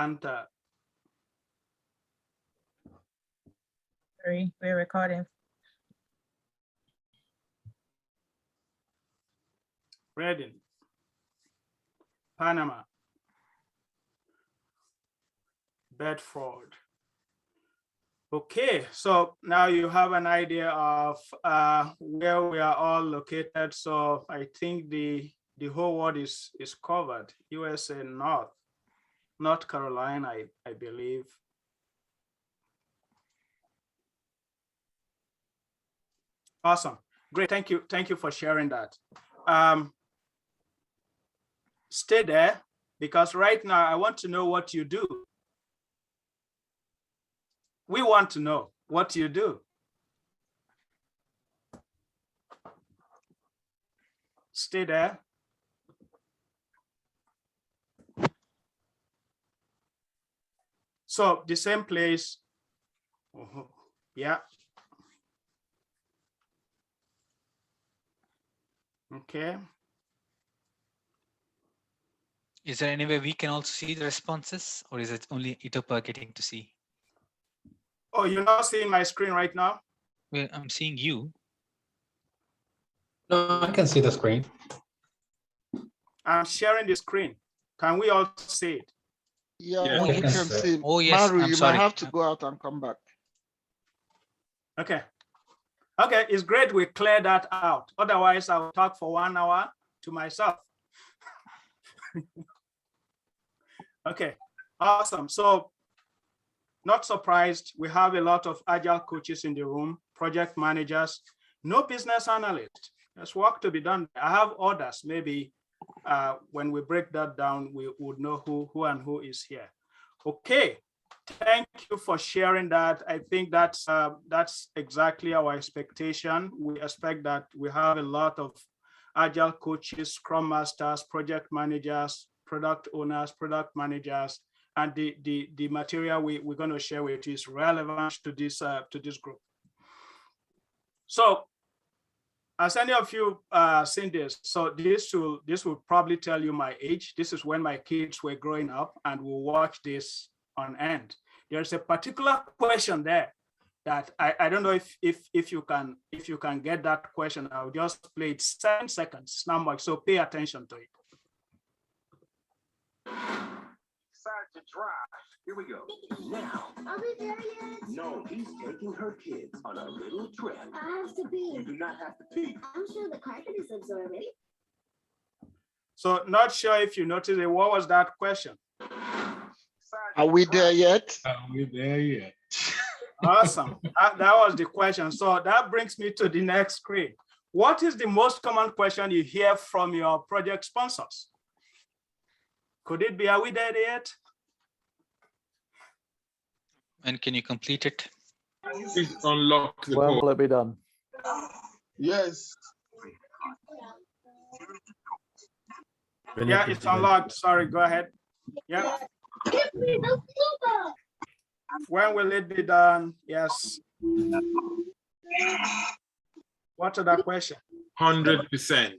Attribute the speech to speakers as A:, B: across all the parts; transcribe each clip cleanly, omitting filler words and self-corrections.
A: We're recording.
B: Reading, Panama, Bedford. Okay, so now you have an idea of where we are all located. So I think the whole world is covered. USA North Carolina, I believe. Awesome, great, thank you for sharing that. Stay there, because right now I want to know what you do. We want to know what you do. Stay there. So the same place. Yeah. Okay.
C: Is there any way we can also see the responses, or is it only Ilopa getting to see?
B: Oh, you're not seeing my screen right now?
C: Well, I'm seeing you.
D: No, I can see the screen.
B: I'm sharing the screen. Can we all see it?
E: Yeah,
C: Oh,
E: you
C: yes.
E: can see.
C: Oh, yes,
E: Maru,
C: I'm
E: you
C: sorry.
E: might have to go out and come back.
B: Okay. Okay, it's great we clear that out. Otherwise, I'll talk for 1 hour to myself. Okay, awesome. So, not surprised, we have a lot of agile coaches in the room, project managers, no business analyst. There's work to be done. I have others. Maybe when we break that down, we would know who and who is here. Okay, thank you for sharing that. I think that's exactly our expectation. We expect that we have a lot of agile coaches, scrum masters, project managers, product owners, product managers, and the material we're going to share with you is relevant to this group. So, as any of you seen this, so this will probably tell you my age. This is when my kids were growing up, and we'll watch this on end. There's a particular question there that I don't know if you can get that question. I'll just play it 7 seconds. It's not much, so pay attention to it.
F: To drive. Here we go. Now.
G: Are we there yet?
F: No, he's taking her kids on a little trip.
G: I have to pee.
F: You do not have to pee.
G: I'm sure the carpet is absorbing.
B: So not sure if you noticed it. What was that question?
E: Are we there yet?
D: Are we there yet?
B: Awesome. That was the question. So that brings me to the next screen. What is the most common question you hear from your project sponsors? Could it be, are we there yet?
C: And can you complete it?
H: Please unlock the
I: When
H: code.
I: will it be done?
E: Yes.
B: Yeah, it's unlocked. Sorry, go ahead. Yeah. When will it be done? Yes. What's the question?
H: 100%.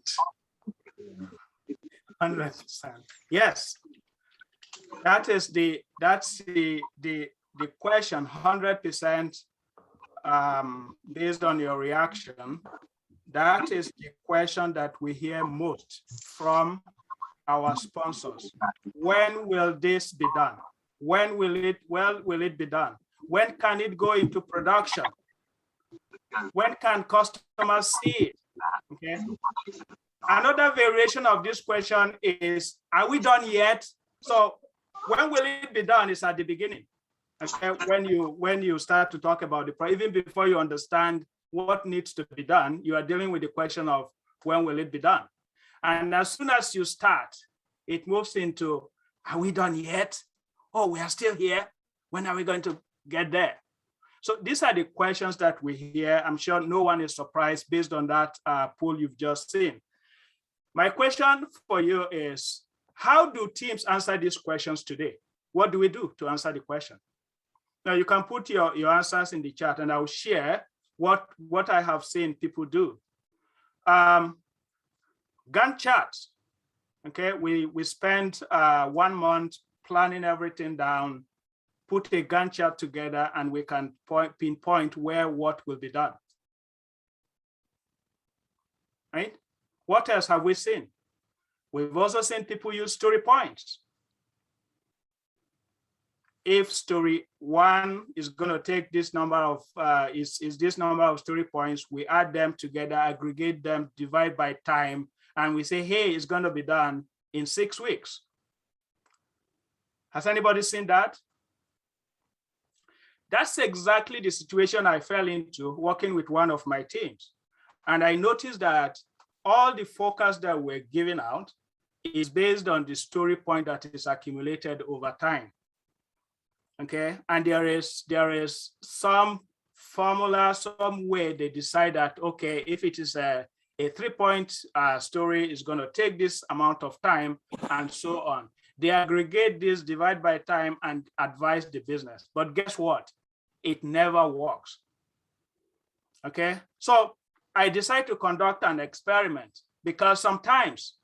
B: 100%. Yes. That's the question, 100% based on your reaction. That is the question that we hear most from our sponsors. When will this be done? When will it be done? When can it go into production? When can customers see it? Okay. Another variation of this question is, are we done yet? So when will it be done is at the beginning. Okay, when you start to talk about the project, even before you understand what needs to be done, you are dealing with the question of when will it be done? And as soon as you start, it moves into, are we done yet? Oh, we are still here. When are we going to get there? So these are the questions that we hear. I'm sure no one is surprised based on that poll you've just seen. My question for you is, how do teams answer these questions today? What do we do to answer the question? Now you can put your answers in the chat and I'll share what I have seen people do. Gantt charts, okay? We spent 1 month planning everything down, put a Gantt chart together, and we can pinpoint where what will be done. Right? What else have we seen? We've also seen people use story points. If story 1 is going to take this number of is this number of story points, we add them together, aggregate them, divide by time, and we say, hey, it's going to be done in 6 weeks. Has anybody seen that? That's exactly the situation I fell into working with one of my teams. And I noticed that all the focus that we're giving out is based on the story point that is accumulated over time. Okay, and there is some formula, some way they decide that, okay, if it is a 3-point story, is going to take this amount of time and so on. They aggregate this, divide by time, and advise the business. But guess what? It never works. Okay, so I decided to conduct an experiment because sometimes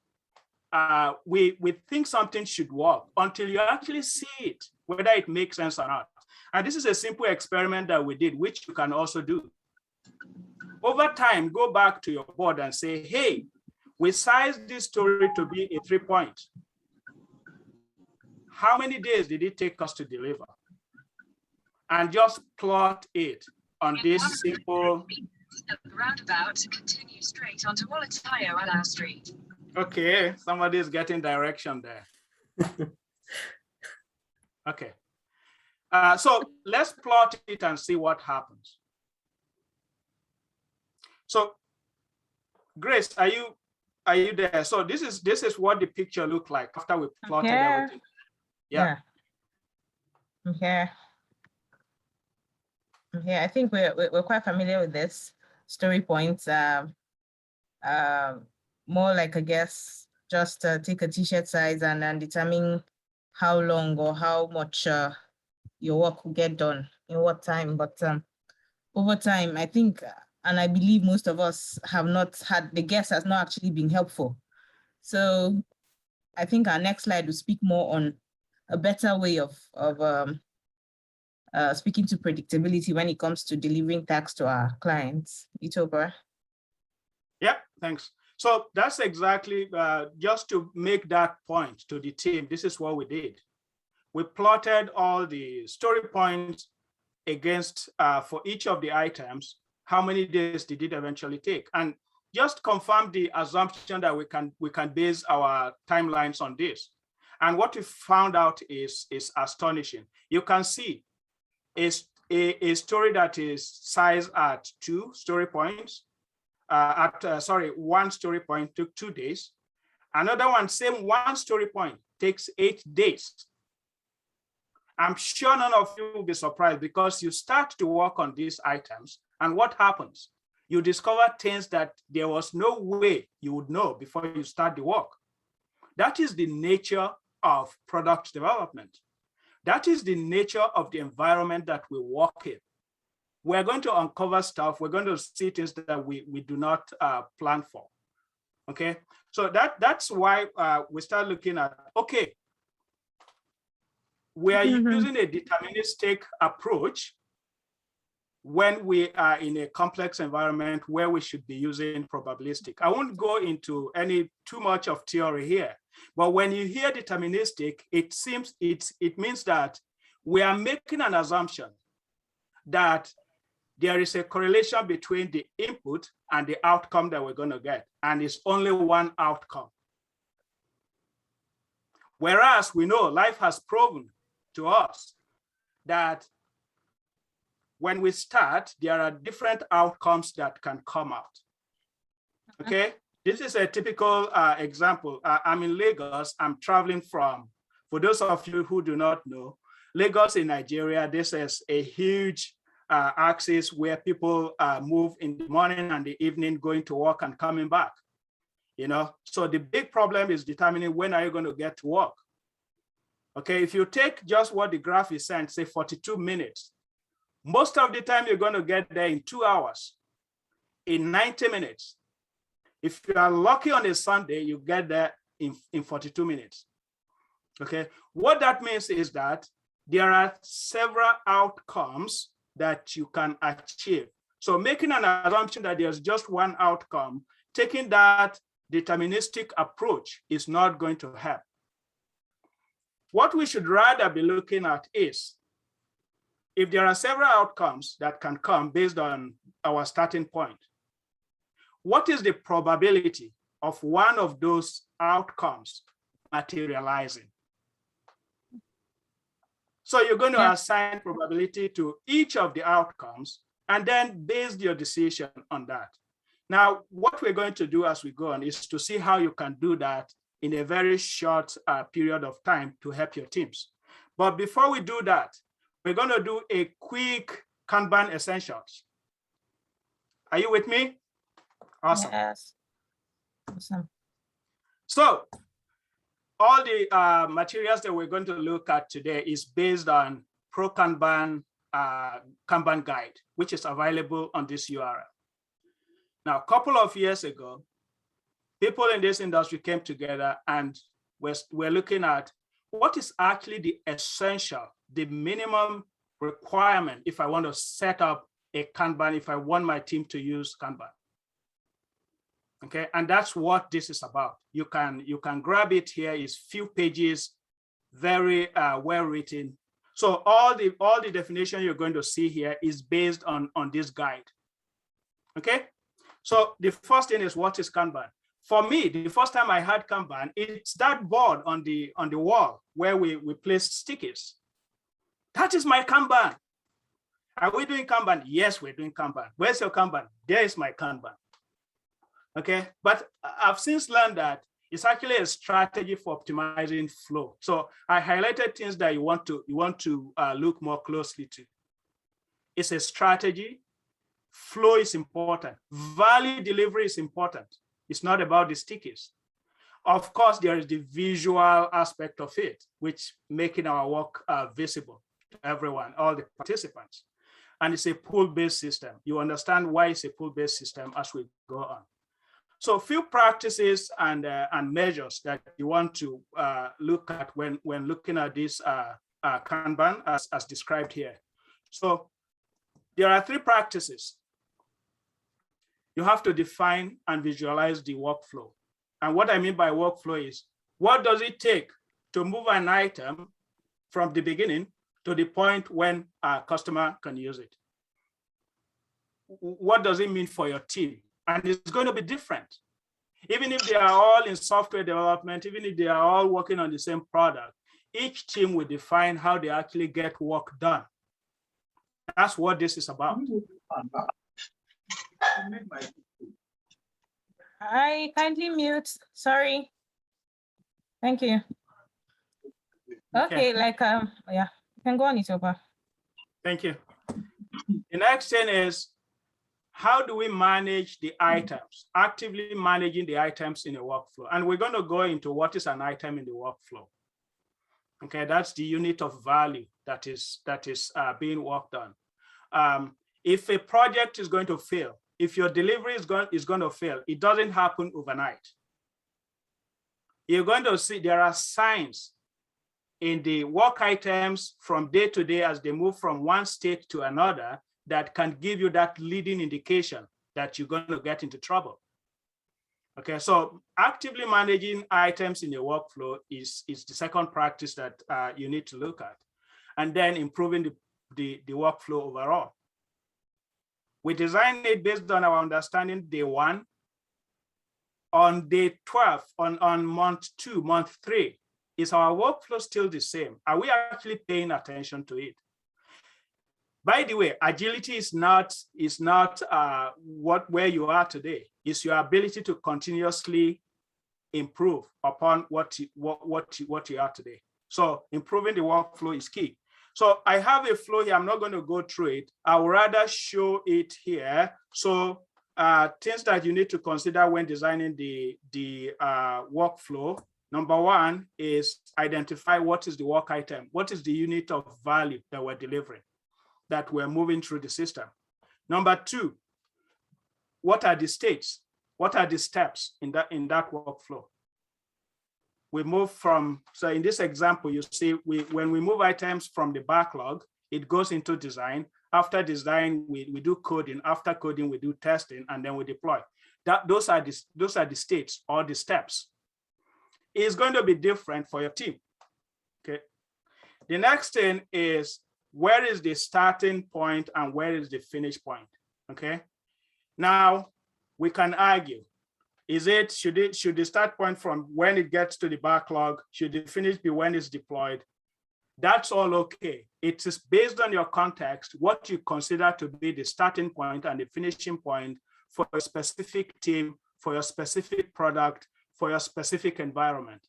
B: we think something should work until you actually see it, whether it makes sense or not. And this is a simple experiment that we did, which you can also do. Over time, go back to your board and say, hey, we sized this story to be a 3-point. How many days did it take us to deliver? And just plot it on this simple.
I: The roundabout, continue straight onto Walatayo Allow Street.
B: Okay, somebody is getting direction there. Okay. So let's plot it and see what happens. So, Grace, are you there? So this is what the picture looked like after we plotted everything. Yeah.
A: I'm here. I think we're quite familiar with this story points. More like, I guess, just take a t-shirt size and then determine how long or how much your work will get done in what time. But over time, I think, and I believe most of us have not had, the guess has not actually been helpful. So I think our next slide will speak more on a better way of speaking to predictability when it comes to delivering tasks to our clients. Ilopa.
B: Yeah, thanks. So that's exactly, just to make that point to the team, this is what we did. We plotted all the story points against, for each of the items, how many days did it eventually take? And just confirm the assumption that we can base our timelines on this. And what we found out is astonishing. You can see a story that is sized at 2 story points, one story point took 2 days. Another one, same 1 story point, takes 8 days. I'm sure none of you will be surprised because you start to work on these items, and what happens? You discover things that there was no way you would know before you start the work. That is the nature of product development. That is the nature of the environment that we work in. We're going to uncover stuff. We're going to see things that we do not plan for. Okay, so that's why we start looking at, okay, we are using a deterministic approach when we are in a complex environment where we should be using probabilistic. I won't go into too much of theory here, but when you hear deterministic, it means that we are making an assumption that there is a correlation between the input and the outcome that we're going to get, and it's only one outcome. Whereas we know life has proven to us that when we start, there are different outcomes that can come out. Okay, this is a typical example. I'm in Lagos. I'm traveling from, for those of you who do not know, Lagos in Nigeria, this is a huge axis where people move in the morning and the evening, going to work and coming back. You know, so the big problem is determining when are you going to get to work. Okay, if you take just what the graph is saying, say 42 minutes, most of the time you're going to get there in 2 hours, in 90 minutes. If you are lucky on a Sunday, you get there in 42 minutes. Okay, what that means is that there are several outcomes that you can achieve. So making an assumption that there's just one outcome, taking that deterministic approach is not going to help. What we should rather be looking at is, if there are several outcomes that can come based on our starting point, what is the probability of one of those outcomes materializing? So you're going to assign probability to each of the outcomes and then base your decision on that. Now, what we're going to do as we go on is to see how you can do that in a very short period of time to help your teams. But before we do that, we're going to do a quick Kanban essentials. Are you with me? Awesome.
A: Yes. Awesome.
B: So all the materials that we're going to look at today is based on Pro Kanban Kanban Guide, which is available on this URL. Now, a couple of years ago, people in this industry came together and we're looking at what is actually the essential, the minimum requirement if I want to set up a Kanban, if I want my team to use Kanban. Okay, and that's what this is about. You can grab it here. It's few pages, very well written. So all the definition you're going to see here is based on this guide. Okay, so the first thing is, what is Kanban? For me, the first time I had Kanban, it's that board on the wall where we placed stickers. That is my Kanban. Are we doing Kanban? Yes, we're doing Kanban. Where's your Kanban? There is my Kanban. Okay, but I've since learned that it's actually a strategy for optimizing flow. So I highlighted things that you want to look more closely to. It's a strategy. Flow is important. Value delivery is important. It's not about the stickers. Of course, there is the visual aspect of it, which making our work visible to everyone, all the participants. And it's a pool-based system. You understand why it's a pool-based system as we go on. So a few practices and measures that you want to look at when looking at this Kanban as described here. So there are 3 practices. You have to define and visualize the workflow. And what I mean by workflow is, what does it take to move an item from the beginning to the point when a customer can use it? What does it mean for your team? And it's going to be different. Even if they are all in software development, even if they are all working on the same product, each team will define how they actually get work done. That's what this is about.
A: I kindly mute. Sorry. Thank you. Okay, yeah, you can go on, Ilopa.
B: Thank you. The next thing is, how do we manage the items, actively managing the items in a workflow? And we're going to go into what is an item in the workflow. Okay, that's the unit of value that is being worked on. If a project is going to fail, if your delivery is going to fail, it doesn't happen overnight. You're going to see there are signs in the work items from day to day as they move from one state to another that can give you that leading indication that you're going to get into trouble. Okay, so actively managing items in the workflow is the second practice that you need to look at, and then improving the workflow overall. We designed it based on our understanding day 1. On day 12, on month 2, month 3, is our workflow still the same? Are we actually paying attention to it? By the way, agility is not where you are today. It's your ability to continuously improve upon what you are today. So improving the workflow is key. So I have a flow here. I'm not going to go through it. I would rather show it here. So things that you need to consider when designing the workflow. Number 1 is identify what is the work item. What is the unit of value that we're delivering, that we're moving through the system? Number 2, what are the states? What are the steps in that workflow? we move from, so in this example, you see, when we move items from the backlog, it goes into design. After design, we do coding. After coding, we do testing, and then we deploy. Those are the states or the steps. It's going to be different for your team. Okay. The next thing is, where is the starting point and where is the finish point? Okay. Now we can argue. Should the start point from when it gets to the backlog? Should the finish be when it's deployed? That's all okay. It is based on your context, what you consider to be the starting point and the finishing point for a specific team, for your specific product, for your specific environment.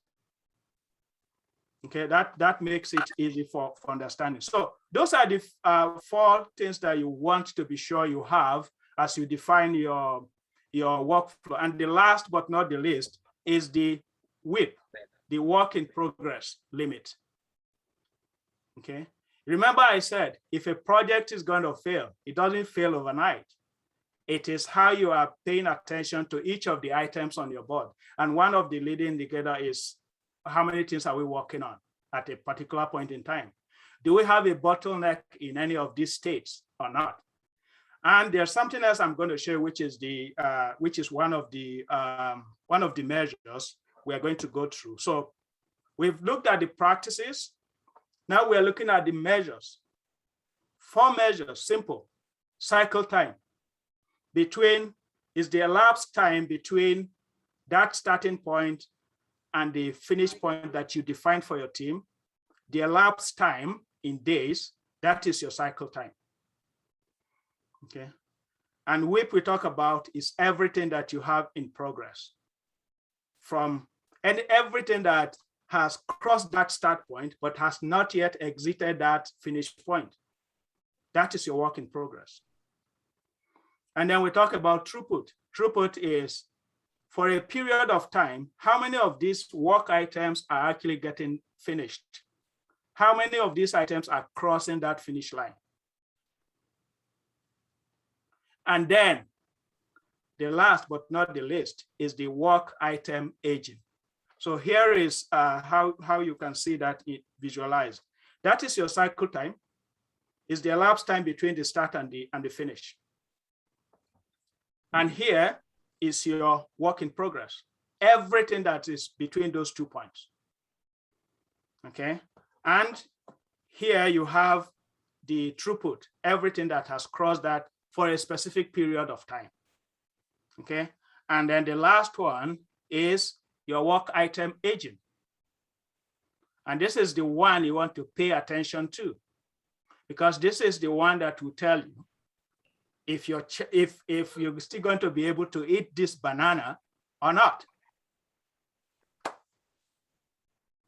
B: Okay, that makes it easy for understanding. So those are the 4 things that you want to be sure you have as you define your workflow. And the last but not the least is the WIP, the work in progress limit. Okay, remember I said, if a project is going to fail, it doesn't fail overnight. It is how you are paying attention to each of the items on your board. And one of the leading indicators is how many things are we working on at a particular point in time? Do we have a bottleneck in any of these states or not? And there's something else I'm going to share, which is one of the measures we are going to go through. So we've looked at the practices. Now we're looking at the measures. 4 measures, simple. Cycle time. Is the elapsed time between that starting point and the finish point that you define for your team. The elapsed time in days, that is your cycle time. Okay. And WIP we talk about is everything that you have in progress, and everything that has crossed that start point, but has not yet exited that finish point. That is your work in progress. And then we talk about throughput. Throughput is, for a period of time, how many of these work items are actually getting finished? How many of these items are crossing that finish line? And then the last but not the least is the work item aging. So here is how you can see that visualized. That is your cycle time. Is the elapsed time between the start and the finish. And here is your work in progress. Everything that is between those 2 points. Okay. And here you have the throughput, everything that has crossed that for a specific period of time. Okay. And then the last one is your work item aging. And this is the one you want to pay attention to, because this is the one that will tell you if you're still going to be able to eat this banana or not.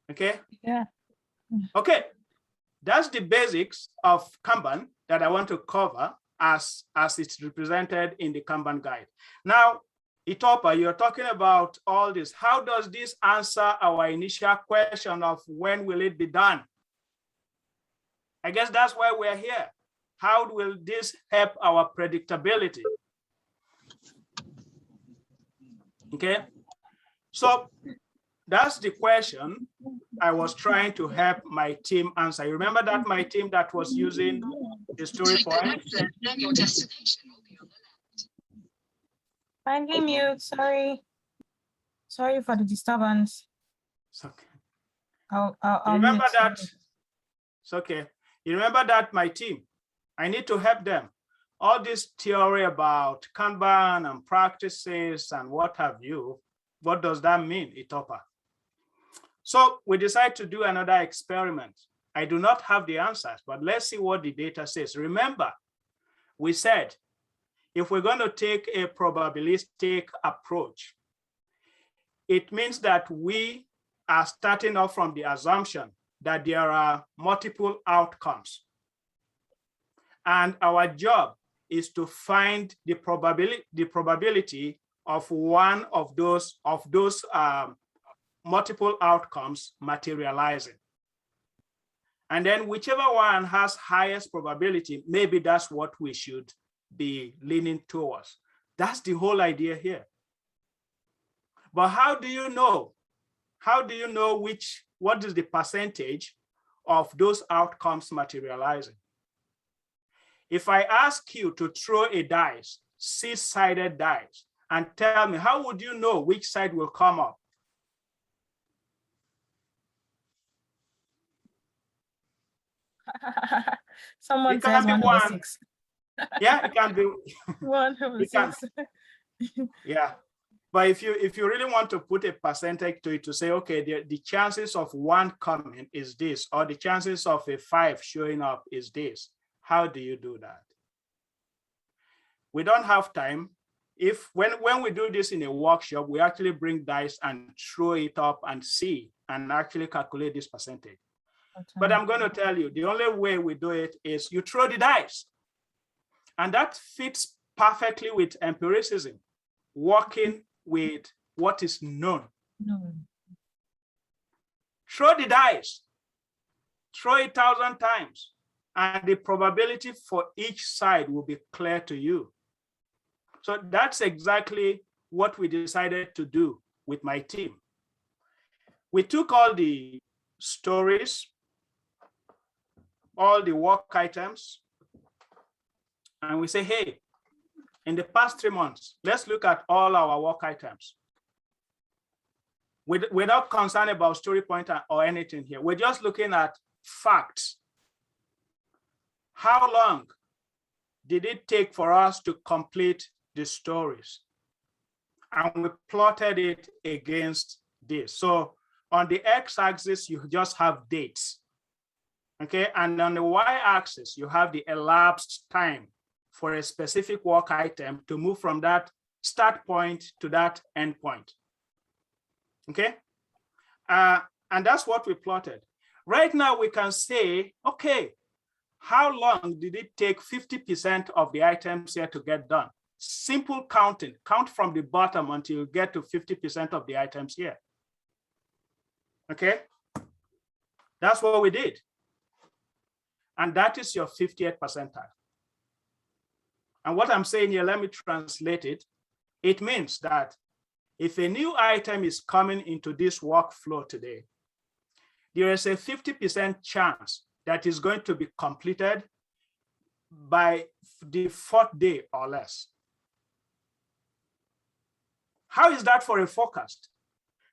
B: Okay.
A: Yeah.
B: Okay. That's the basics of Kanban that I want to cover as it's represented in the Kanban guide. Now, Ilopa, you're talking about all this. How does this answer our initial question of when will it be done? I guess that's why we're here. How will this help our predictability? Okay, so that's the question I was trying to help my team answer. You remember that my team that was using the story point?
I: Then your destination will be on the left.
A: Kindly mute, sorry. Sorry for the disturbance.
B: It's okay.
A: I'll
B: Remember
A: mute,
B: that?
A: sorry.
B: It's okay. You remember that my team, I need to help them. All this theory about Kanban and practices and what have you, what does that mean, Ilopa? So we decide to do another experiment. I do not have the answers, but let's see what the data says. Remember, we said, if we're going to take a probabilistic approach, it means that we are starting off from the assumption that there are multiple outcomes. And our job is to find the probability of one of those multiple outcomes materializing. And then whichever one has highest probability, maybe that's what we should be leaning towards. That's the whole idea here. But how do you know how do you know what is the percentage of those outcomes materializing? If I ask you to throw a dice, 6-sided dice, and tell me, how would you know which side will come up?
A: Someone
B: It can
A: says
B: be
A: 1/6.
B: Yeah, it can be
A: 1/6.
B: Yeah, but if you really want to put a percentage to it, to say, okay, the chances of 1 coming is this, or the chances of a 5 showing up is this, how do you do that? We don't have time. When we do this in a workshop, we actually bring dice and throw it up and see and actually calculate this percentage. But I'm going to tell you, the only way we do it is you throw the dice. And that fits perfectly with empiricism, working with what is known.
A: No.
B: Throw the dice, throw it 1,000 times, and the probability for each side will be clear to you. So that's exactly what we decided to do with my team. We took all the stories, all the work items, and we say, hey, in the past 3 months, let's look at all our work items. We're not concerned about story point or anything here. We're just looking at facts. How long did it take for us to complete the stories? And we plotted it against this. So on the x-axis, you just have dates. Okay, and on the y-axis, you have the elapsed time for a specific work item to move from that start point to that end point. Okay, and that's what we plotted. Right now, we can say, okay, how long did it take 50% of the items here to get done? Simple counting, count from the bottom until you get to 50% of the items here. Okay, that's what we did. And that is your 50th percentile. And what I'm saying here, let me translate it. It means that if a new item is coming into this workflow today, there is a 50% chance that is going to be completed by the 4th day or less. How is that for a forecast?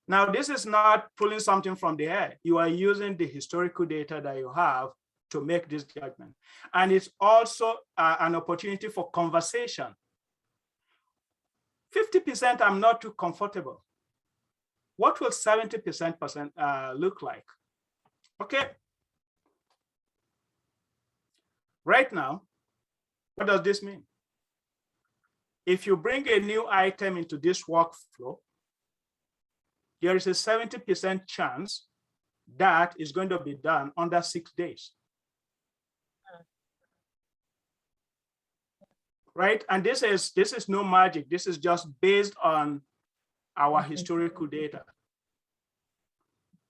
B: Now, this is not pulling something from the air. You are using the historical data that you have to make this judgment. And it's also an opportunity for conversation. 50%, I'm not too comfortable. What will 70% look like? Okay. Right now, what does this mean? If you bring a new item into this workflow, there is a 70% chance that is going to be done under 6 days. Right? And this is no magic. This is just based on our historical data,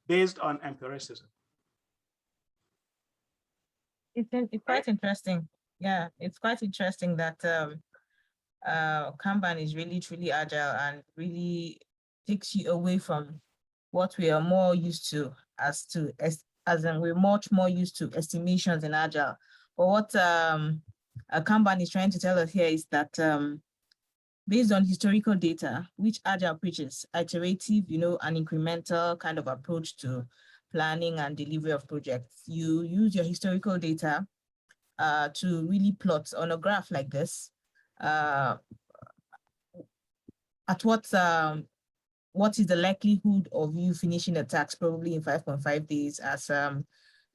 B: based on empiricism.
A: It's quite interesting. Yeah, it's quite interesting that Kanban is really truly agile and really takes you away from what we are more used to, as in we're much more used to estimations in agile. But what Kanban is trying to tell us here is that based on historical data, which agile preaches iterative, an incremental kind of approach to planning and delivery of projects. You use your historical data to really plot on a graph like this at what is the likelihood of you finishing a task probably in 5.5 days, as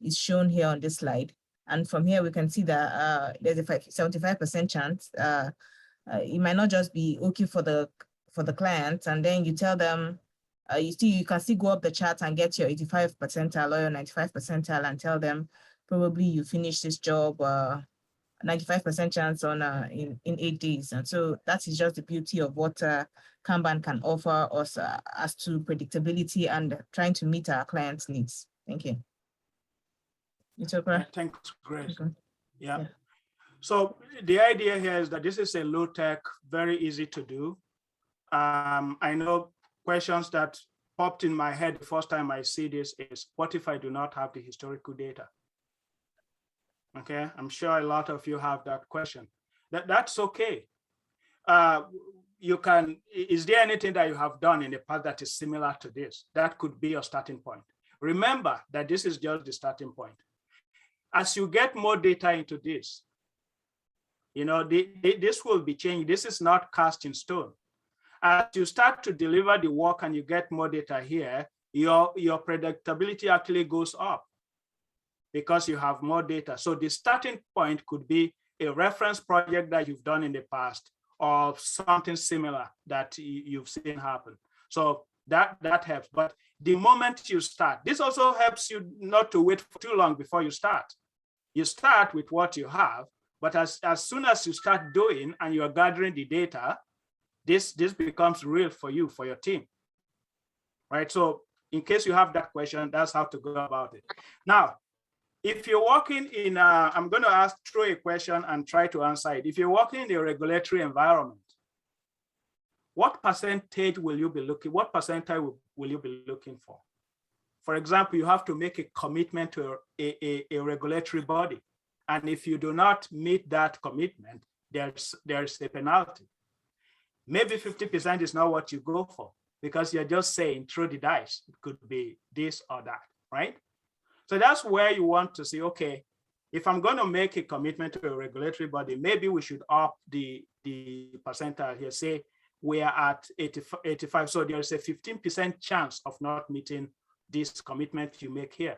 A: is shown here on this slide. And from here, we can see that there's a 75% chance. It might not just be okay for the client, and then you tell them, you can still go up the chart and get your 85 percentile or your 95 percentile and tell them probably you finish this job 95% chance on in 8 days. And so that is just the beauty of what Kanban can offer us as to predictability and trying to meet our clients' needs. Thank you.
B: Yeah, thanks, Grace. Yeah. So the idea here is that this is a low tech, very easy to do. I know questions that popped in my head the first time I see this is, what if I do not have the historical data? Okay, I'm sure a lot of you have that question. That's okay. You can, is there anything that you have done in the past that is similar to this? That could be your starting point. Remember that this is just the starting point. As you get more data into this, you know, this will be changed. This is not cast in stone. As you start to deliver the work and you get more data here, your predictability actually goes up because you have more data. So the starting point could be a reference project that you've done in the past or something similar that you've seen happen. So that helps. But the moment you start, this also helps you not to wait for too long before you start. You start with what you have, but as soon as you start doing and you're gathering the data, this becomes real for you, for your team, right? So in case you have that question, that's how to go about it. Now, if you're working in, I'm going to throw a question and try to answer it. If you're working in a regulatory environment, what percentage will you be looking? What percentile will you be looking for? For example, you have to make a commitment to a regulatory body, and if you do not meet that commitment, there's a penalty. Maybe 50% is not what you go for because you're just saying throw the dice. It could be this or that, right? So that's where you want to say, okay, if I'm going to make a commitment to a regulatory body, maybe we should up the percentile here. Say we are at 85. So there's a 15% chance of not meeting this commitment you make here.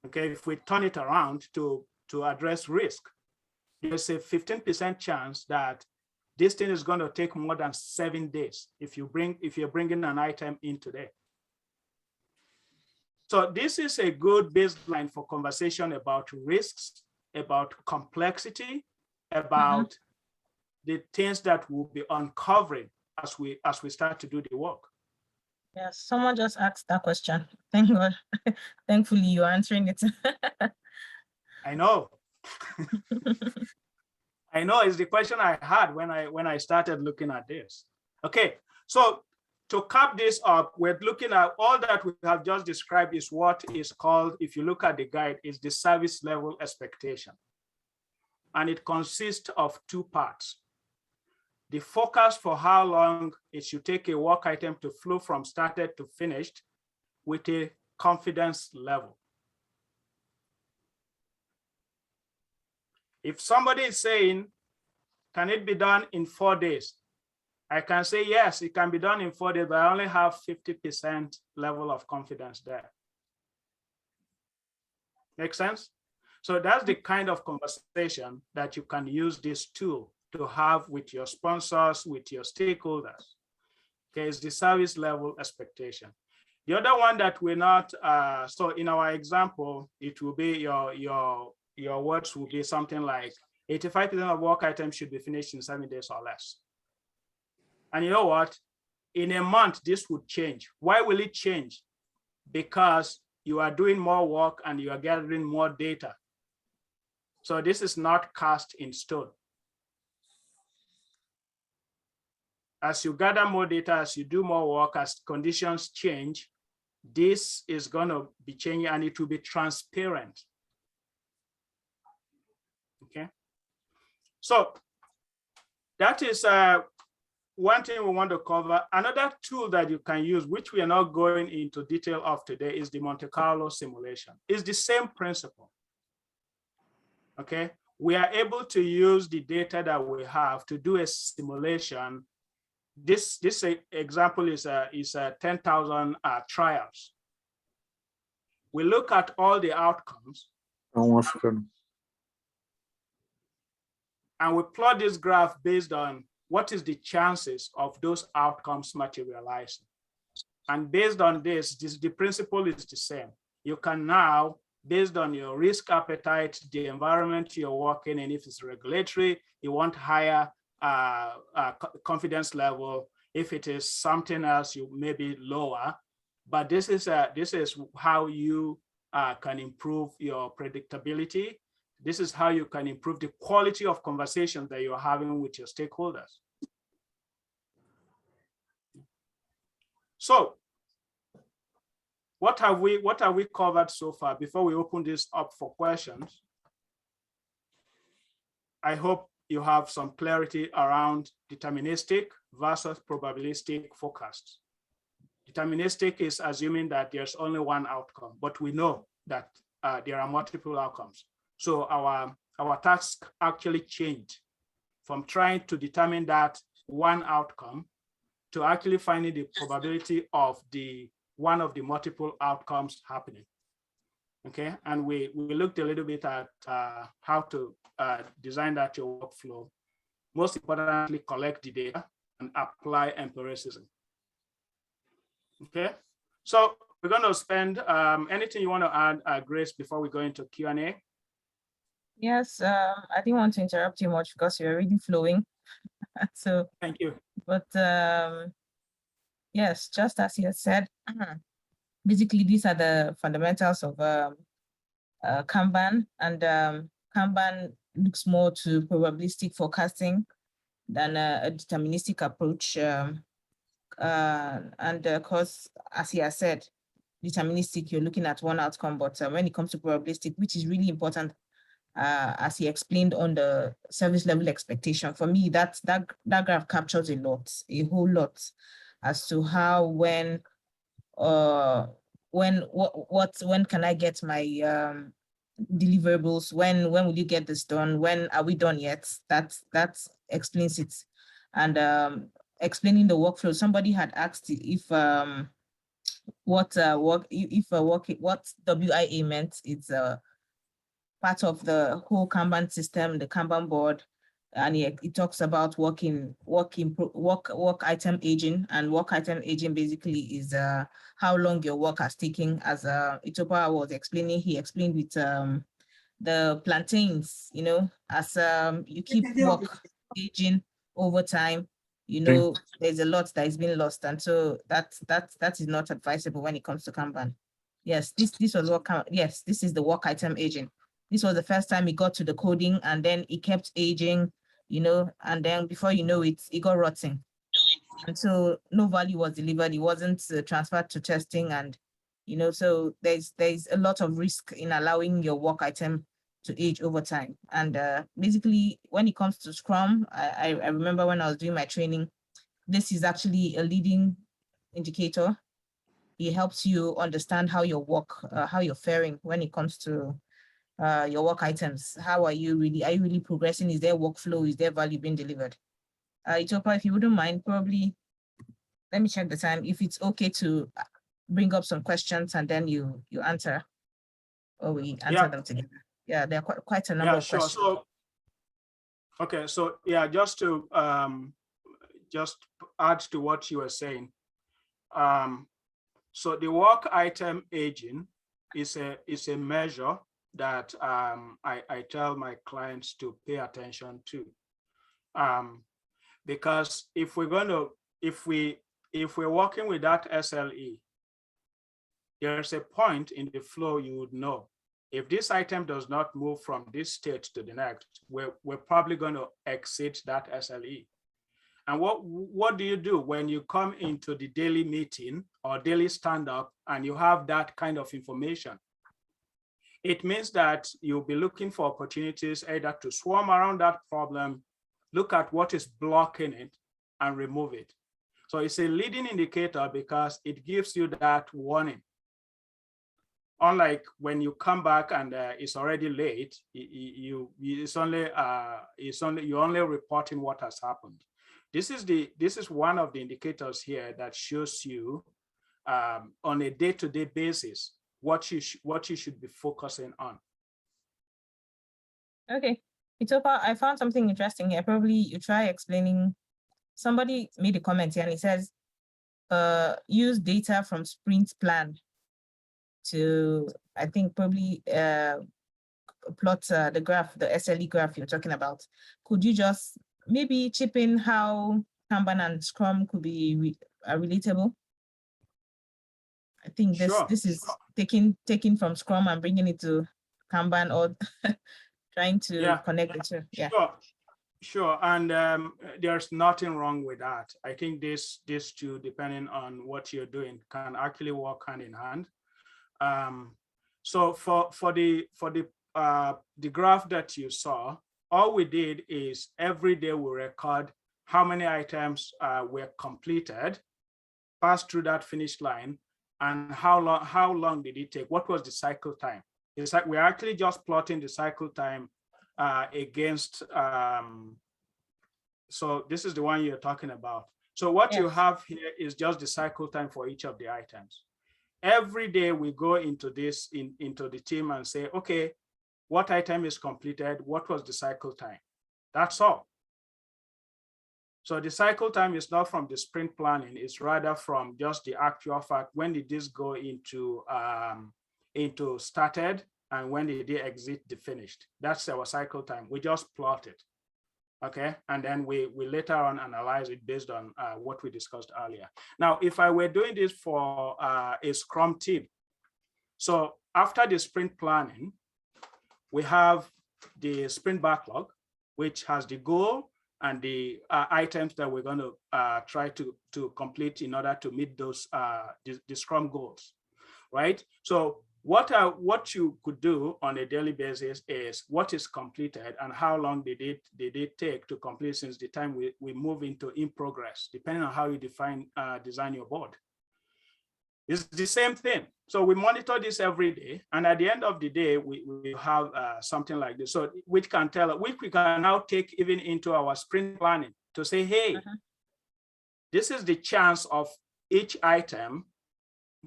B: Okay, if we turn it around to address risk, there's a 15% chance that this thing is going to take more than 7 days if you're bringing an item in today. So this is a good baseline for conversation about risks, about complexity, about the things that we'll be uncovering as we start to do the work.
A: Yes, someone just asked that question. Thank God. Thankfully, you're answering it.
B: I know. I know, it's the question I had when I started looking at this. Okay, so to cap this up, we're looking at all that we have just described is what is called, if you look at the guide, is the service level expectation. And it consists of two parts. The focus for how long it should take a work item to flow from started to finished with a confidence level. If somebody is saying, can it be done in 4 days? I can say, yes, it can be done in 4 days, but I only have 50% level of confidence there. Make sense? So that's the kind of conversation that you can use this tool to have with your sponsors, with your stakeholders. Okay, it's the service level expectation. The other one that we're not, so in our example, it will be your words will be something like 85% of work items should be finished in 7 days or less. And you know what? In a month, this would change. Why will it change? Because you are doing more work and you are gathering more data. So this is not cast in stone. As you gather more data, as you do more work, as conditions change, this is going to be changing and it will be transparent. Okay. So that is one thing we want to cover. Another tool that you can use, which we are not going into detail of today, is the Monte Carlo simulation. It's the same principle. Okay. We are able to use the data that we have to do a simulation. This example is 10,000 trials. We look at all the outcomes. And we plot this graph based on what is the chances of those outcomes materializing. And based on this, the principle is the same. You can now, based on your risk appetite, the environment you're working in, if it's regulatory, you want higher confidence level. If it is something else, you may be lower. But this is how you can improve your predictability. This is how you can improve the quality of conversations that you're having with your stakeholders. So what have we covered so far before we open this up for questions? I hope you have some clarity around deterministic versus probabilistic forecasts. Deterministic is assuming that there's only one outcome, but we know that there are multiple outcomes. So our task actually changed from trying to determine that one outcome to actually finding the probability of the one of the multiple outcomes happening. Okay, and we looked a little bit at how to design that your workflow. Most importantly, collect the data and apply empiricism. Okay, so we're going to spend anything you want to add, Grace, before we go into Q&A?
A: Yes, I didn't want to interrupt you much because you're already flowing. So
B: thank you.
A: But yes, just as you said, basically these are the fundamentals of Kanban, and Kanban looks more to probabilistic forecasting than a deterministic approach. And of course, as he has said, deterministic, you're looking at one outcome, but when it comes to probabilistic, which is really important, as he explained on the service level expectation, for me, that graph captures a whole lot, as to how when can I get my deliverables, when will you get this done, when are we done yet? That explains it. And explaining the workflow, somebody had asked if what WIA meant. It's part of the whole Kanban system, the Kanban board, and it talks about work item aging, and work item aging basically is how long your work has taken. As Ilopa was explaining, he explained with the plantains, as you keep work aging over time, there's a lot that is being lost, and so that is not advisable when it comes to Kanban. Yes, this was what yes, this is the work item aging. This was the first time it got to the coding, and then it kept aging, and then before you know it, it got rotting. And so no value was delivered. It wasn't transferred to testing, and so there's a lot of risk in allowing your work item to age over time. And basically, when it comes to Scrum, I remember when I was doing my training, this is actually a leading indicator. It helps you understand how your work, how you're faring when it comes to your work items. How are you really progressing? Is there workflow? Is there value being delivered? Ilopa, if you wouldn't mind, probably let me check the time. If it's okay to bring up some questions and then you answer, or we answer them together. Yeah, there are quite a number of questions.
B: So, okay, so yeah, just to just add to what you were saying. So the work item aging is a measure that I tell my clients to pay attention to, because if we're working with that SLE, there's a point in the flow you would know if this item does not move from this state to the next, we're probably going to exit that SLE. And what do you do when you come into the daily meeting or daily stand-up and you have that kind of information? It means that you'll be looking for opportunities either to swarm around that problem, look at what is blocking it, and remove it. So it's a leading indicator because it gives you that warning. Unlike when you come back and it's already late, you're only reporting what has happened. This is one of the indicators here that shows you on a day-to-day basis what you should be focusing on.
A: Okay, Ilopa, I found something interesting here. Probably you try explaining. Somebody made a comment here and it says, use data from sprint plan to, I think, probably plot the graph, the SLE graph you're talking about. Could you just maybe chip in how Kanban and Scrum could be relatable? I think this is taking from Scrum and bringing it to Kanban, or trying to connect the two. Yeah.
B: Sure. Sure, and there's nothing wrong with that. I think these two, depending on what you're doing, can actually work hand in hand. So for the graph that you saw, all we did is every day we record how many items were completed, passed through that finish line, and how long did it take? What was the cycle time? It's like we're actually just plotting the cycle time against. So this is the one you're talking about. So what you have here is just the cycle time for each of the items. Every day we go into this into the team and say, okay, what item is completed? What was the cycle time? That's all. So the cycle time is not from the sprint planning, it's rather from just the actual fact, when did this go into started and when did they exit the finished? That's our cycle time. We just plot it. Okay, and then we later on analyze it based on what we discussed earlier. Now, if I were doing this for a Scrum team, so after the sprint planning, we have the sprint backlog, which has the goal and the items that we're going to try to complete in order to meet those the Scrum goals, right? So what you could do on a daily basis is what is completed and how long did it take to complete since the time we move into in progress, depending on how you design your board. It's the same thing. So we monitor this every day, and at the end of the day, we have something like this. So which we can now take even into our sprint planning to say, hey, this is the chance of each item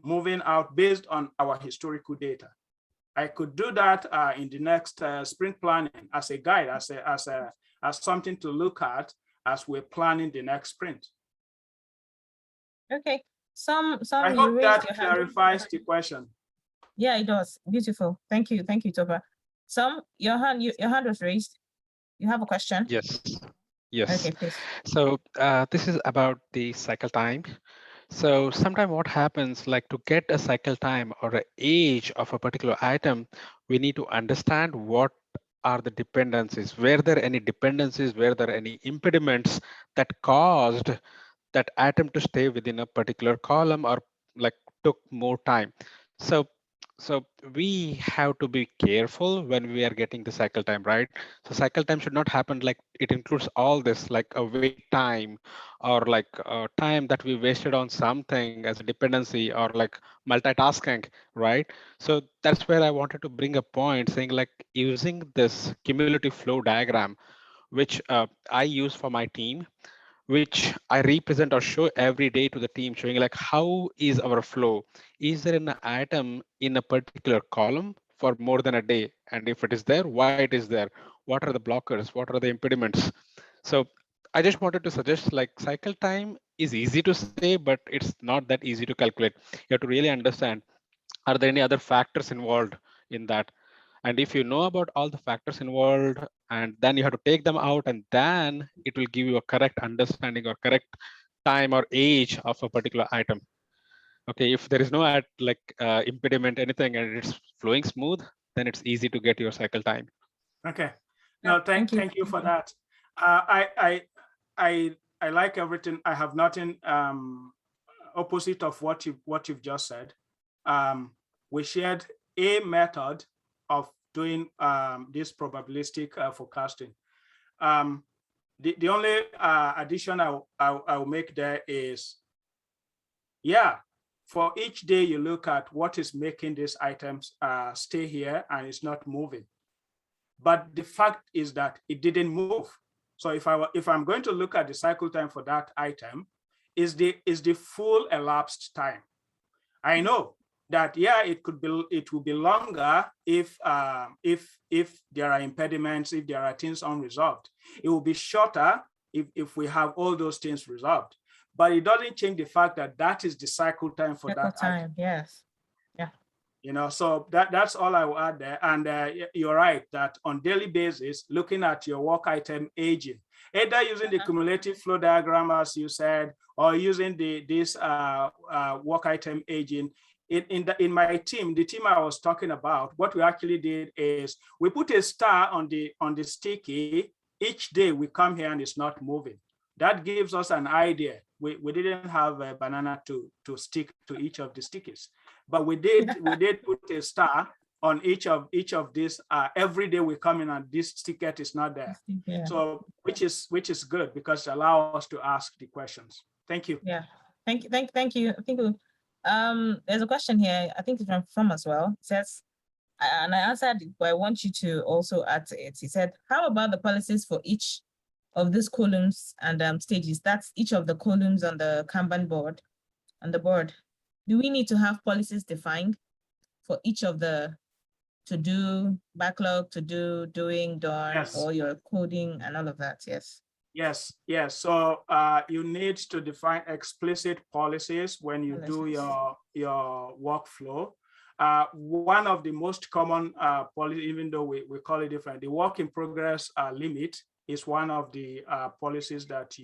B: moving out based on our historical data. I could do that in the next sprint planning as a guide, as something to look at as we're planning the next sprint.
A: Okay.
B: I hope that clarifies the question.
A: Yeah, it does. Beautiful. Thank you, Toba. Your hand was raised. You have a question?
J: Yes.
A: Okay, please.
J: So this is about the cycle time. So sometimes what happens, like to get a cycle time or an age of a particular item, we need to understand what are the dependencies. Were there any dependencies? Were there any impediments that caused that item to stay within a particular column or like took more time? So we have to be careful when we are getting the cycle time, right? So cycle time should not happen like it includes all this, like a wait time or like time that we wasted on something as a dependency or like multitasking, right? So that's where I wanted to bring a point saying like using this cumulative flow diagram, which I use for my team, which I represent or show every day to the team, showing like how is our flow? Is there an item in a particular column for more than a day? And if it is there, why it is there? What are the blockers? What are the impediments? So I just wanted to suggest like cycle time is easy to say, but it's not that easy to calculate. You have to really understand, are there any other factors involved in that? And if you know about all the factors involved, and then you have to take them out, and then it will give you a correct understanding or correct time or age of a particular item. Okay, if there is no impediment, anything, and it's flowing smooth, then it's easy to get your cycle time.
B: Okay, no, thank you for that. I like everything. I have nothing opposite of what you've just said. We shared a method of doing this probabilistic forecasting. The only addition I'll make there is, yeah, for each day you look at what is making these items stay here and it's not moving. But the fact is that it didn't move. So if I'm going to look at the cycle time for that item, is the full elapsed time. I know that, yeah, it will be longer if there are impediments, if there are things unresolved. It will be shorter if we have all those things resolved. But it doesn't change the fact that that is the cycle time for that item.
A: Yes. Yeah.
B: You know, so that's all I will add there. And you're right that on daily basis, looking at your work item aging, either using the cumulative flow diagram, as you said, or using this work item aging. In my team, the team I was talking about, what we actually did is we put a star on the sticky each day we come here and it's not moving. That gives us an idea. We didn't have a banana to stick to each of the stickers, but we did put a star on each of these. Every day we come in and this sticker is not there.
A: Yeah.
B: So which is good because it allows us to ask the questions. Thank you.
A: Yeah. Thank you. Thank you. I think there's a question here. I think it's from as well. It says, and I answered it, but I want you to also add to it. He said, how about the policies for each of these columns and stages? That's each of the columns on the Kanban board, on the board. Do we need to have policies defined for each of the to-do, backlog, to-do, doing, done,
B: Yes.
A: or your coding and all of that? Yes.
B: Yes, yes. So you need to define explicit policies when you do your workflow. One of the most common policy, even though we call it different, the work in progress limit is one of the policies that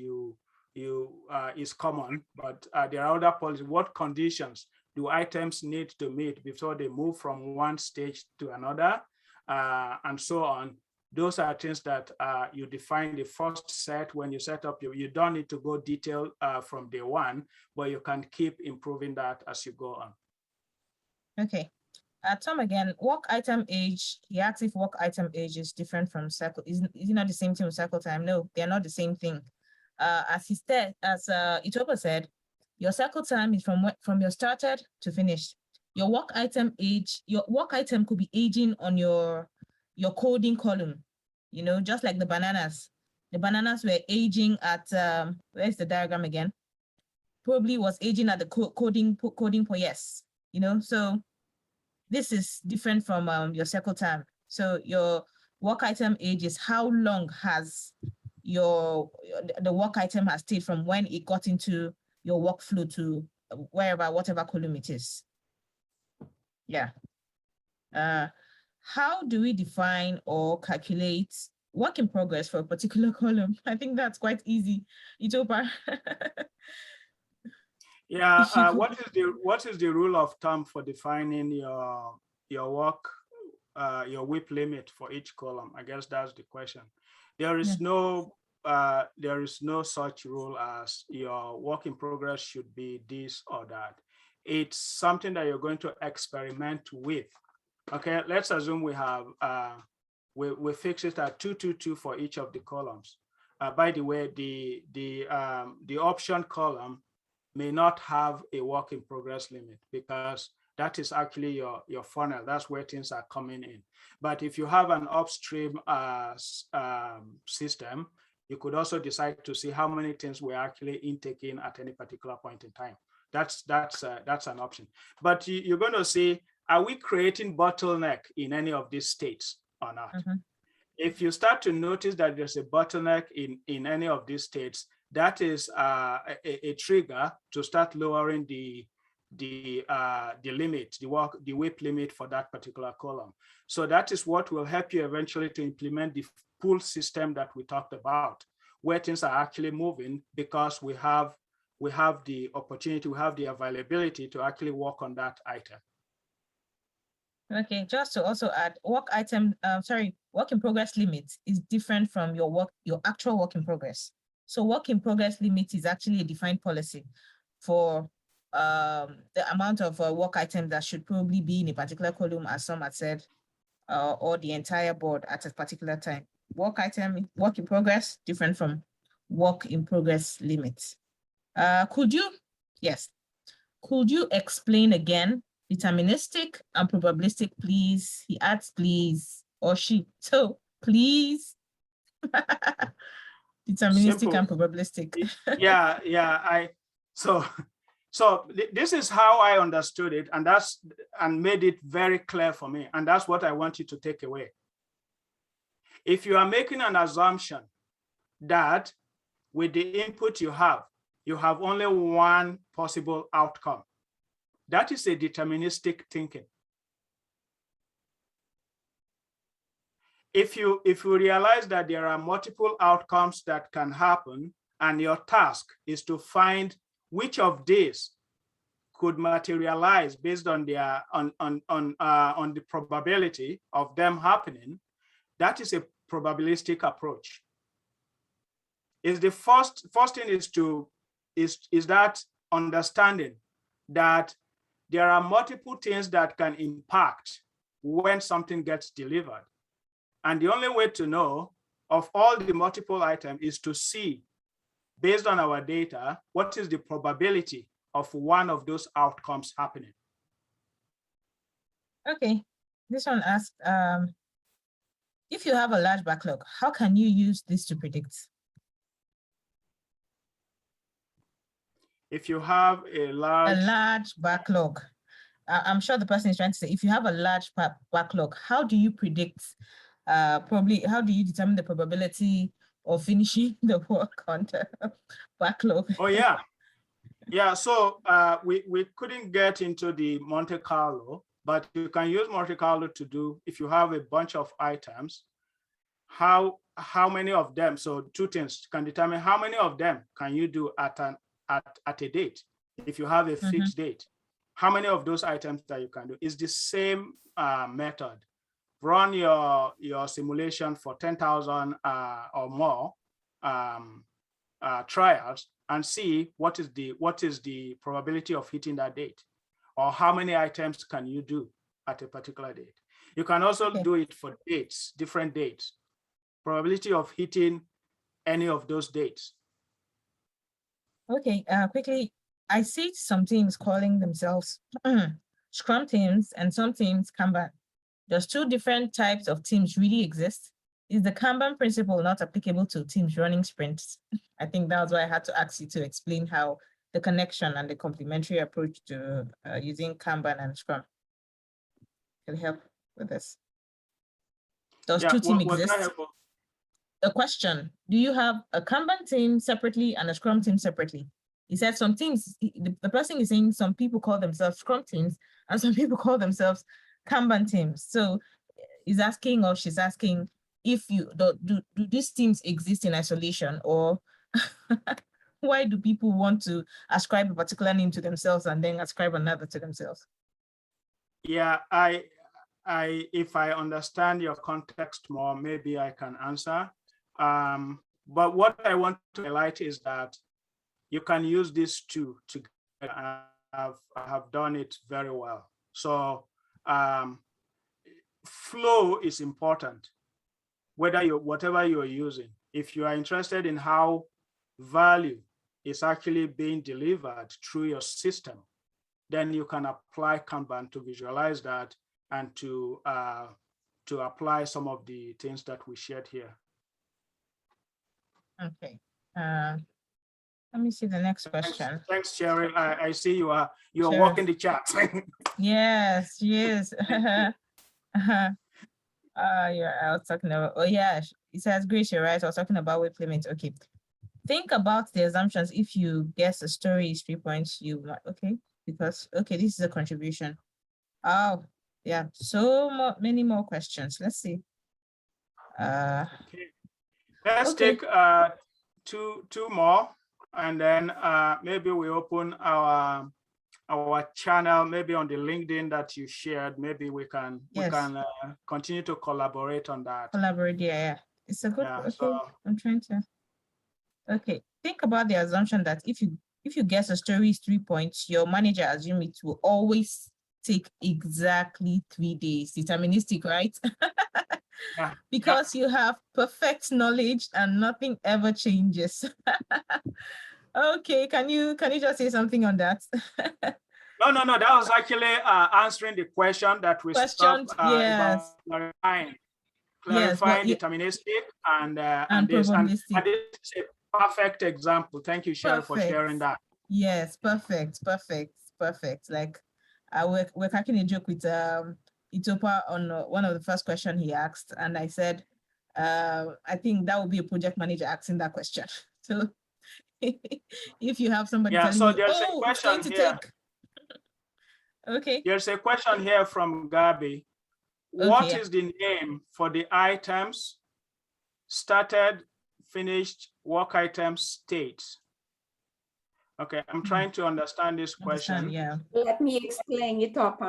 B: is common, but there are other policies. What conditions do items need to meet before they move from one stage to another, and so on? Those are things that you define the first set when you set up. You don't need to go detailed from day one, but you can keep improving that as you go on.
A: Okay. Tom again, work item age. He asks if work item age is different from cycle. Is it not the same thing with cycle time? No, they're not the same thing. As Ilopa said, your cycle time is from your started to finished. Your work item age, your work item could be aging on your coding column, you know, just like the bananas. The bananas were aging at, where's the diagram again? Probably was aging at the coding point, yes, you know, so this is different from your cycle time. So your work item age is how long has the work item has stayed from when it got into your workflow to whatever column it is. Yeah. How do we define or calculate work in progress for a particular column? I think that's quite easy. Ilopa.
B: Yeah. What is the rule of thumb for defining your work, your WIP limit for each column? I guess that's the question. There is no such rule as your work in progress should be this or that. It's something that you're going to experiment with. Okay, let's assume we have we fix it at 222 for each of the columns. By the way, the option column may not have a work in progress limit because that is actually your funnel. That's where things are coming in. But if you have an upstream system, you could also decide to see how many things we're actually intaking at any particular point in time. That's an option. But you're going to see, are we creating bottleneck in any of these states or not? Mm-hmm. If you start to notice that there's a bottleneck in any of these states, that is a trigger to start lowering the limit, the WIP limit for that particular column. So that is what will help you eventually to implement the pull system that we talked about, where things are actually moving because we have the opportunity, we have the availability to actually work on that item.
A: Okay, just to also add, work in progress limit is different from your actual work in progress. So work in progress limit is actually a defined policy for the amount of work items that should probably be in a particular column, as some had said, or the entire board at a particular time. Work in progress, different from work in progress limit. Could you explain again deterministic and probabilistic, please? He adds, please, or she. So please. Deterministic Simple. And probabilistic.
B: So this is how I understood it, and made it very clear for me, and that's what I want you to take away. If you are making an assumption that with the input you have only one possible outcome, that is a deterministic thinking. If you realize that there are multiple outcomes that can happen, and your task is to find which of these could materialize based on their on the probability of them happening, that is a probabilistic approach. is the first thing is that understanding that there are multiple things that can impact when something gets delivered. And the only way to know of all the multiple items is to see, based on our data, what is the probability of one of those outcomes happening.
A: Okay, this one asked, if you have a large backlog, how can you use this to predict?
B: If you have a large
A: backlog, I'm sure the person is trying to say, if you have a large backlog, how do you predict, probably, how do you determine the probability of finishing the work on the backlog?
B: Oh, yeah. Yeah, so we couldn't get into the Monte Carlo, but you can use Monte Carlo to do, if you have a bunch of items, how many of them, so two things can determine how many of them can you do at a date. If you have a fixed date, how many of those items that you can do is the same method. Run your simulation for 10,000 or more trials and see what is the probability of hitting that date, or how many items can you do at a particular date. You can also do it for dates, different dates, probability of hitting any of those dates.
A: Okay, quickly, I see some teams calling themselves Scrum teams and some teams Kanban. Does two different types of teams really exist? Is the Kanban principle not applicable to teams running sprints? I think that was why I had to ask you to explain how the connection and the complementary approach to using Kanban and Scrum can help with this. Does two teams exist? A question, do you have a Kanban team separately and a Scrum team separately? He said some teams, the person is saying some people call themselves Scrum teams and some people call themselves Kanban teams. So he's asking, or she's asking, if you do these teams exist in isolation, or why do people want to ascribe a particular name to themselves and then ascribe another to themselves?
B: Yeah, if I understand your context more, maybe I can answer. But what I want to highlight is that you can use these two together. I have done it very well. So flow is important, whatever you're using. If you are interested in how value is actually being delivered through your system, then you can apply Kanban to visualize that and to apply some of the things that we shared here.
A: Okay. Let me see the next question.
B: Thanks, Cheryl. I see you're
A: Sure.
B: walking the chat.
A: Yes, yes. Yeah, I was talking about, oh yeah, it says, Grace, you're right. I was talking about weight limit. Okay. Think about the assumptions. If you guess a story is 3 points, you might, okay, because, okay, this is a contribution. Oh, yeah, so many more questions. Let's see.
B: Okay. Let's take two more, and then maybe we open our channel, maybe on the LinkedIn that you shared. Maybe we can continue to collaborate on that.
A: Collaborate, yeah. It's a good. Okay,
B: so,
A: I'm trying to. Okay, think about the assumption that if you guess a story is 3 points, your manager assume it will always take exactly 3 days. Deterministic, right?
B: yeah,
A: because you have perfect knowledge and nothing ever changes. Okay, can you just say something on that?
B: No. That was actually answering the question that we
A: Questioned, yes.
B: Clarifying deterministic and probabilistic. And this is a perfect example. Thank you, Cheryl, for sharing that.
A: Yes, perfect. Like we're cracking a joke with Ilopa on one of the first questions he asked, and I said, I think that would be a project manager asking that question. So if you have somebody telling you,
B: there's
A: oh,
B: a question
A: it's going to
B: here.
A: take. Okay.
B: There's a question here from Gabi. What is the name for the items started, finished, work items, state? Okay, I'm trying to understand this question.
A: Yeah.
K: Let me explain it up.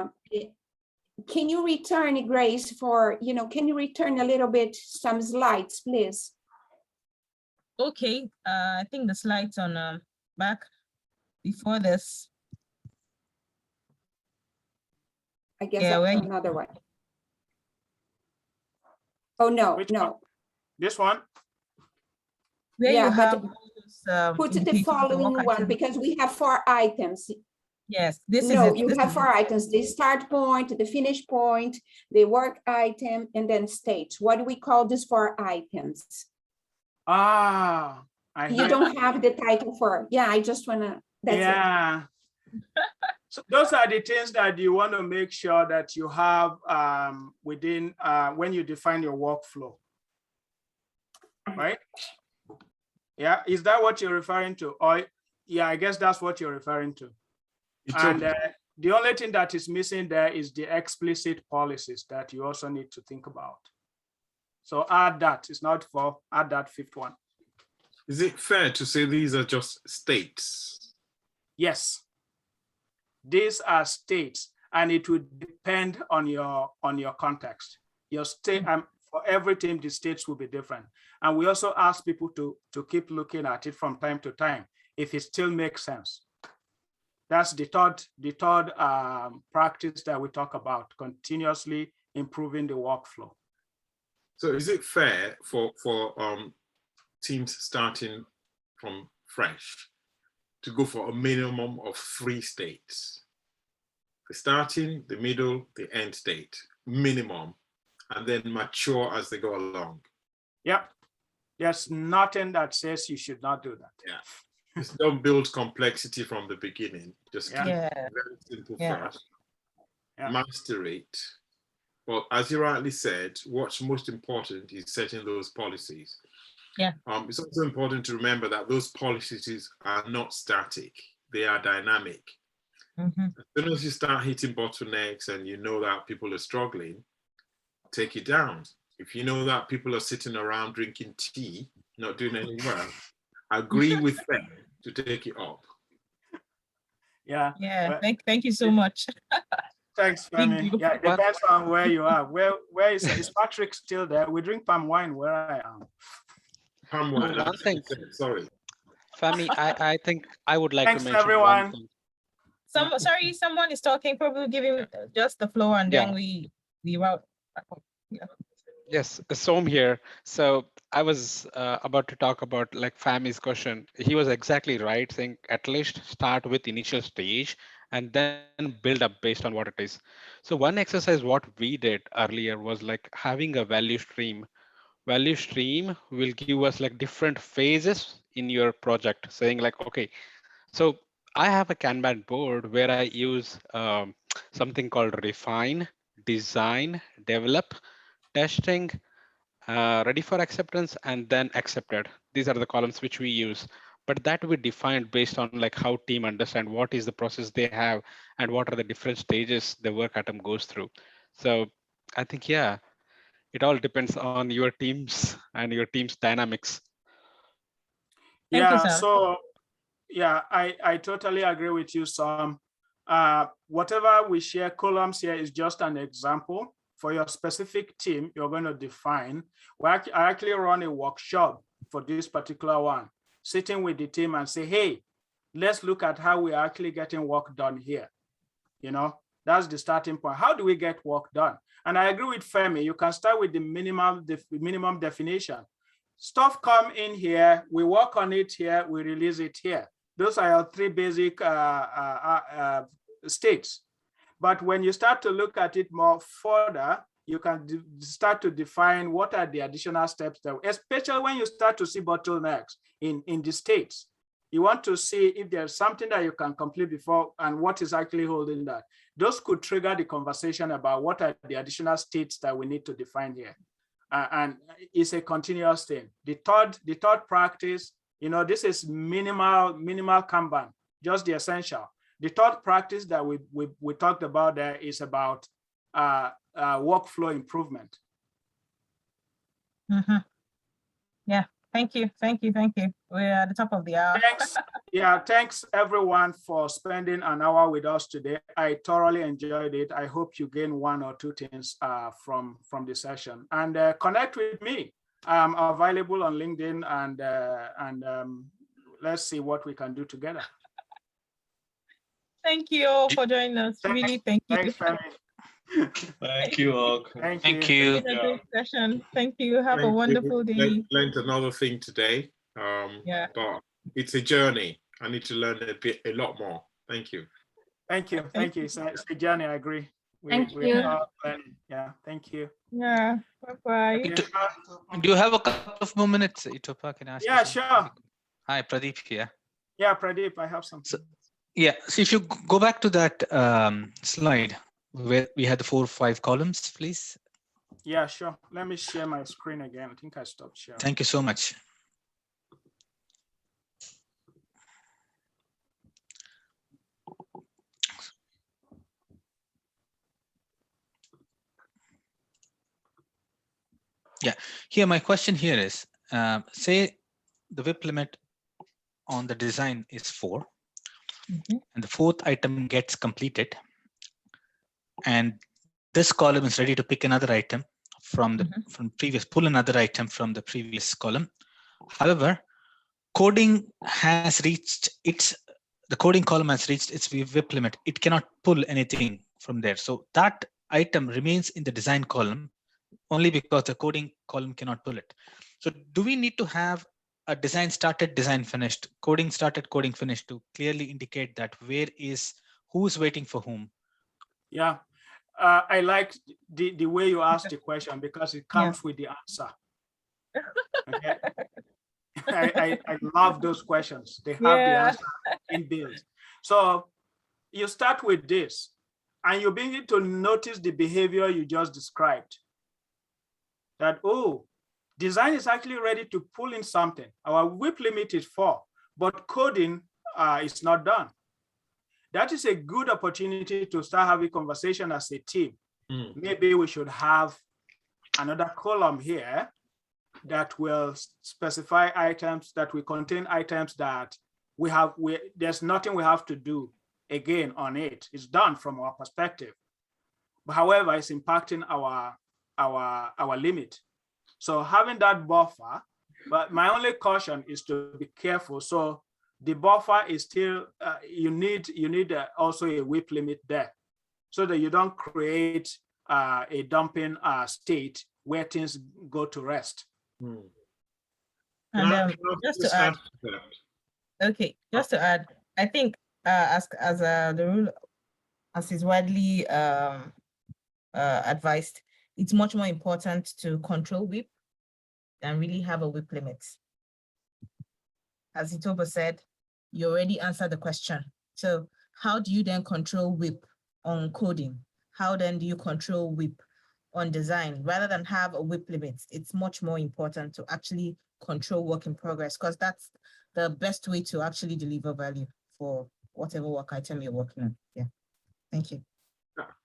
K: Can you return, Grace, can you return a little bit some slides, please?
A: Okay, I think the slides on back before this.
K: I guess
A: Yeah, where you-
K: another one. Oh, no,
B: Which
K: no.
B: one? This one?
A: where
K: Yeah,
A: you
K: but
A: have all those,
K: put the
A: indicators,
K: following
A: work
K: one
A: items.
K: because we have 4 items.
A: Yes, this is
K: No,
A: it.
K: you
A: This
K: have
A: is
K: 4
A: it.
K: items, the start point, the finish point, the work item, and then stage. What do we call these 4 items?
B: Ah, I
K: You
B: hear.
K: don't have the title for, yeah, I just wanna, that's it.
B: Yeah. So those are the things that you want to make sure that you have within when you define your workflow, right? Yeah, is that what you're referring to? Or yeah, I guess that's what you're referring to. And the only thing that is missing there is the explicit policies that you also need to think about. So add that. It's not 4, add that 5th one.
H: Is it fair to say these are just states?
B: Yes. These are states, and it would depend on your context. Your state, for every team, the states will be different. And we also ask people to keep looking at it from time to time, if it still makes sense. That's the third practice that we talk about, continuously improving the workflow.
H: So is it fair for teams starting from fresh to go for a minimum of 3 states? The starting, the middle, the end state, minimum, and then mature as they go along.
B: Yep. There's nothing that says you should not do that.
H: Yeah. Just don't build complexity from the beginning. Just keep
A: Yeah.
H: it very simple
A: Yeah.
H: first.
B: Yeah.
H: Master it. But as you rightly said, what's most important is setting those policies.
A: Yeah.
H: It's also important to remember that those policies are not static. They are dynamic.
A: Mhm.
H: As soon as you start hitting bottlenecks and you know that people are struggling, take it down. If you know that people are sitting around drinking tea, not doing any work, agree with them to take it up.
B: Yeah.
A: Yeah.
B: Well,
A: Thank you so much.
B: thanks,
A: Thank
B: Femi.
A: you.
B: Yeah, it depends on where you are. Where is Patrick still there? We drink palm wine where I am.
H: Palm wine.
J: One thing,
H: Sorry.
J: Femi, I think I would like
B: Thanks,
J: to mention
B: everyone.
J: one thing.
A: Sorry, someone is talking. Probably give him just the floor, and then we route. Yeah.
J: Yes, Som here. So I was about to talk about like Fami's question. He was exactly right, saying at least start with initial stage and then build up based on what it is. So one exercise what we did earlier was like having a value stream. Value stream will give us like different phases in your project, saying like, okay, so I have a Kanban board where I use something called refine, design, develop, testing, ready for acceptance, and then accepted. These are the columns which we use. But that we defined based on like how team understand what is the process they have and what are the different stages the work item goes through. So I think, yeah, it all depends on your teams and your team's dynamics.
A: Thank you,
B: Yeah,
A: sir.
B: so yeah, I totally agree with you, Sam. Whatever we share columns here is just an example. For your specific team, you're going to define. I actually run a workshop for this particular one, sitting with the team and say, hey, let's look at how we're actually getting work done here. You know, that's the starting point. How do we get work done? And I agree with Femi, you can start with the minimum definition. Stuff come in here, we work on it here, we release it here. Those are your 3 basic states. But when you start to look at it more further, you can start to define what are the additional steps that, especially when you start to see bottlenecks in the states. You want to see if there's something that you can complete before and what is actually holding that. Those could trigger the conversation about what are the additional states that we need to define here. And it's a continuous thing. The third practice, you know, this is minimal Kanban, just the essential. The third practice that we talked about there is about workflow improvement.
A: Mm-hmm. Yeah, thank you. We're at the top of the hour.
B: Thanks. Yeah, thanks everyone for spending an hour with us today. I thoroughly enjoyed it. I hope you gain 1 or 2 things from the session. And connect with me I'm available on LinkedIn, and let's see what we can do together.
A: Thank you all for joining us. Really, thank you.
B: Thanks, Femi.
D: Thank you all.
C: Thank you.
A: It's been a great session. Thank you. Have a
H: Thank you.
A: wonderful day.
H: Learned another thing today.
A: Yeah.
H: But it's a journey. I need to learn a lot more. Thank you.
B: Thank you. Thank you. It's a journey, I agree.
K: Thank
B: We
K: you.
B: are learning. Yeah, thank you.
A: Yeah. Bye-bye.
C: Do you have a couple of more minutes, Ilopa? Can I ask you
B: Yeah,
C: something?
B: sure.
C: Hi, Pradeep here.
B: Yeah, Pradeep, I have some.
C: Yeah, so if you go back to that slide where we had the 4 or 5 columns, please.
B: Yeah, sure. Let me share my screen again. I think I stopped sharing.
C: Thank you so much. Yeah, here my question here is, say the WIP limit on the design is 4, and the 4th item gets completed, and this column is ready to pick another item from the pull another item from the previous column. However, coding has reached the coding column has reached its WIP limit. It cannot pull anything from there. So that item remains in the design column only because the coding column cannot pull it. So do we need to have a design started, design finished, coding started, coding finished to clearly indicate that who's waiting for whom?
B: Yeah, I like the way you asked the question because it comes with the answer. Okay. I love those questions. They have the answer inbuilt. So you start with this, and you begin to notice the behavior you just described. That, oh, design is actually ready to pull in something. Our WIP limit is 4, but coding is not done. That is a good opportunity to start having conversation as a team. Maybe we should have another column here that will specify items, that will contain items that there's nothing we have to do again on it. It's done from our perspective. But however, it's impacting our limit. So having that buffer, but my only caution is to be careful. So the buffer is still, you need also a WIP limit there so that you don't create a dumping state where things go to rest.
A: And just to add, just to add, I think as the rule, as is widely advised, it's much more important to control WIP than really have a WIP limit. As Ilopa said, you already answered the question. So how do you then control WIP on coding? How then do you control WIP on design? Rather than have a WIP limit, it's much more important to actually control work in progress, because that's the best way to actually deliver value for whatever work item you're working on. Yeah, thank you.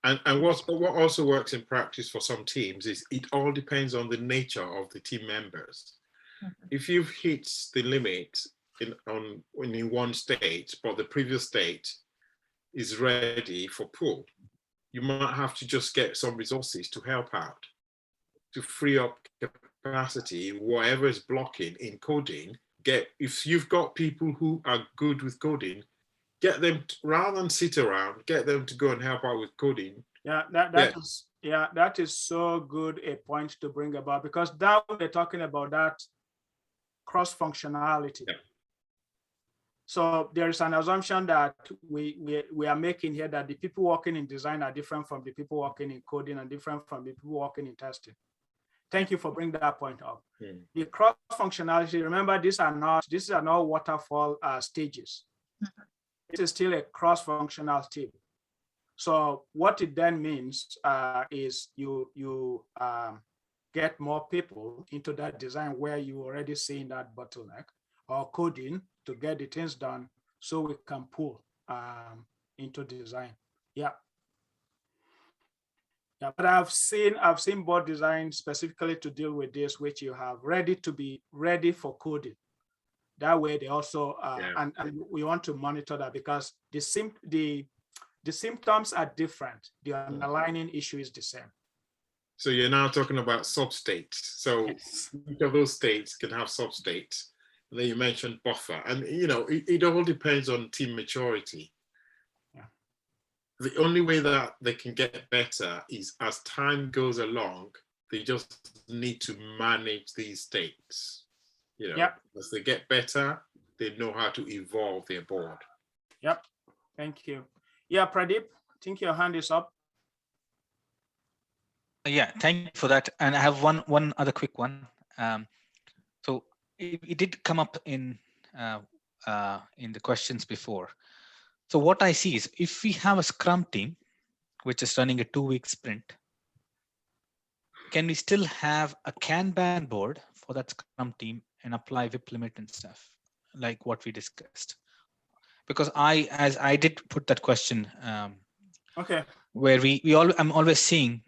H: And what also works in practice for some teams is it all depends on the nature of the team members. If you've hit the limit in one state, but the previous state is ready for pull, you might have to just get some resources to help out, to free up capacity in whatever is blocking in coding. If you've got people who are good with coding, get them rather than sit around, get them to go and help out with coding.
B: Yeah, that is so good a point to bring about, because now we're talking about that cross-functionality. Yeah. So there is an assumption that we are making here that the people working in design are different from the people working in coding and different from the people working in testing. Thank you for bringing that point up. The cross-functionality, remember, these are not waterfall stages. It is still a cross-functional team. So what it then means is you get more people into that design where you already seeing that bottleneck, or coding to get the things done so we can pull into design. Yeah. Yeah, but I've seen board design specifically to deal with this, which you have ready to be ready for coding. That way they also, and we want to monitor that, because the symptoms are different. The underlying issue is the same.
H: So you're now talking about substates. So each of those states can have substates. And then you mentioned buffer. And, you know, it all depends on team maturity.
B: Yeah.
H: The only way that they can get better is as time goes along, they just need to manage these states. You know,
B: Yep.
H: as they get better, they know how to evolve their board.
B: Yep. Thank you. Yeah, Pradeep, I think your hand is up.
C: Yeah, thank you for that. And I have one other quick one. So it did come up in the questions before. So what I see is if we have a Scrum team, which is running a 2-week sprint, can we still have a Kanban board for that Scrum team and apply WIP limit and stuff like what we discussed? Because as I did put that question,
B: Okay.
C: where I'm always seeing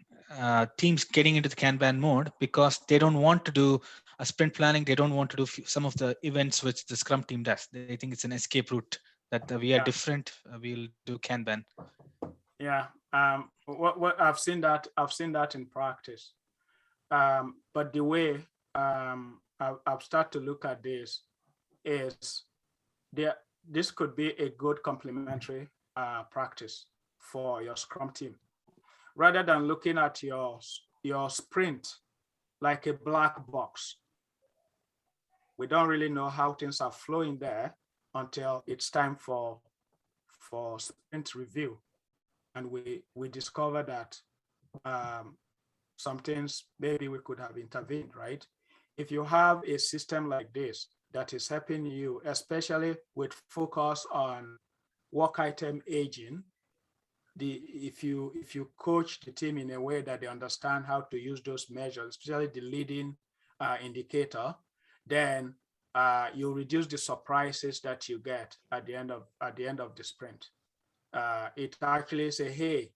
C: teams getting into the Kanban mode because they don't want to do a sprint planning. They don't want to do some of the events which the Scrum team does. They think it's an escape route that we are different. We'll do Kanban.
B: Yeah. What I've seen that in practice. But the way I've started to look at this is this could be a good complementary practice for your Scrum team. Rather than looking at your sprint like a black box, we don't really know how things are flowing there until it's time for sprint review. And we discover that some things maybe we could have intervened, right? If you have a system like this that is helping you, especially with focus on work item aging, if you coach the team in a way that they understand how to use those measures, especially the leading indicator, then you reduce the surprises that you get at the end of the sprint. It actually say, hey,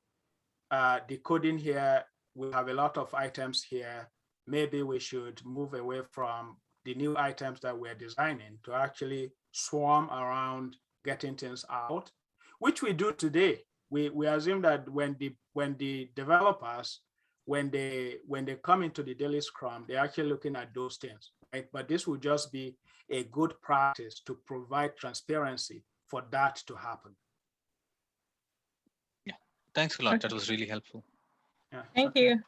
B: the coding here, we have a lot of items here. Maybe we should move away from the new items that we're designing to actually swarm around getting things out, which we do today. We assume that when the developers, when they come into the daily Scrum, they're actually looking at those things, right? But this will just be a good practice to provide transparency for that to happen.
C: Yeah, thanks a lot. That was really helpful.
B: Yeah.
A: Thank you.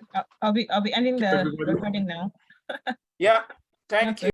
A: I'll be ending the recording now.
B: Yeah, thank you.